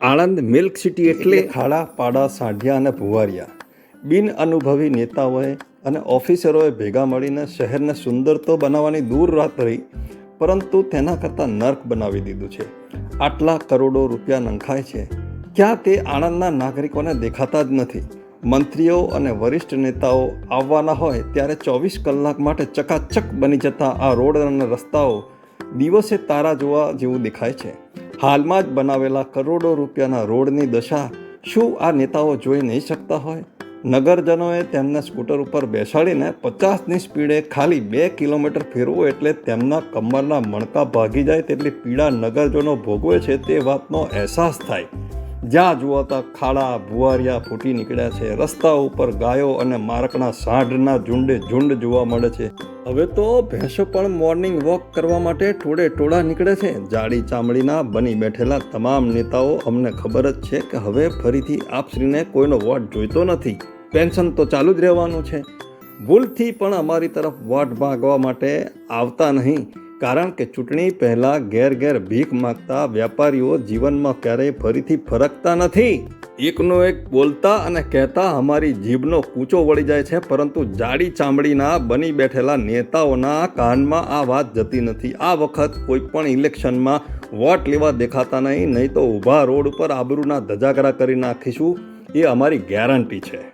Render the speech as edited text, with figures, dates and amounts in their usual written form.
Anand milk city એટલે ખાડા પાડા સાંઢિયા અને ભુવારિયા બિન અનુભવી નેતાઓએ અને ઓફિસરોએ ભેગા મળીને શહેરને સુંદર તો બનાવવાની દૂર વાત રહી, પરંતુ તેના કરતાં નર્ક બનાવી દીધું છે. આટલા કરોડો રૂપિયા નંખાય છે, ક્યાં તે આણંદના નાગરિકોને દેખાતા જ નથી. મંત્રીઓ અને વરિષ્ઠ નેતાઓ આવવાના હોય ત્યારે 24 કલાક માટે ચકાચક બની જતા આ રોડ અને રસ્તાઓ દિવસે તારા જોવા જેવું દેખાય છે. હાલમાં જ બનાવેલા કરોડો રૂપિયાના રોડની દશા શું આ નેતાઓ જોઈ નહીં શકતા હોય? નગરજનોએ તેમને સ્કૂટર ઉપર બેસાડીને 50ની સ્પીડે ખાલી 2 કિલોમીટર ફેરવું એટલે તેમના કમરના મણકા ભાગી જાય તેટલી પીડા નગરજનો ભોગવે છે તે વાતનો અહેસાસ થાય. જ્યાં જુઓ ત્યાં ખાડા ભુવારિયા ફૂટી નીકળ્યા છે. રસ્તાઓ ઉપર ગાયો અને મારકના સાંઢના ઝુંડે ઝુંડ જોવા મળે છે. હવે તો ભેંસો પણ મોર્નિંગ વોક કરવા માટે ટોળે ટોળા નીકળે છે. જાડી ચામડીના બની બેઠેલા તમામ નેતાઓ અમને ખબર જ છે કે હવે ફરીથી આપશ્રીને કોઈનો વોટ જોઈતો નથી. પેન્શન તો ચાલુ જ રહેવાનું છે. ભૂલથી પણ અમારી તરફ વોટ માંગવા માટે આવતા નહીં, કારણ કે ચૂંટણી પહેલાં ઘેર ઘેર ભીખ માગતા વેપારીઓ જીવનમાં ક્યારેય ફરીથી ફરકતા નથી. એકનો એક બોલતા અને કહેતા અમારી જીભનો કૂચો વળી જાય છે, પરંતુ જાડી ચામડીના બની બેઠેલા નેતાઓના કાનમાં આ વાત જતી નથી. આ વખત કોઈ પણ ઇલેક્શનમાં વોટ લેવા દેખાતા નહીં તો ઊભા રોડ ઉપર આબરૂના ધજાગરા કરી નાખીશું, એ અમારી ગેરંટી છે.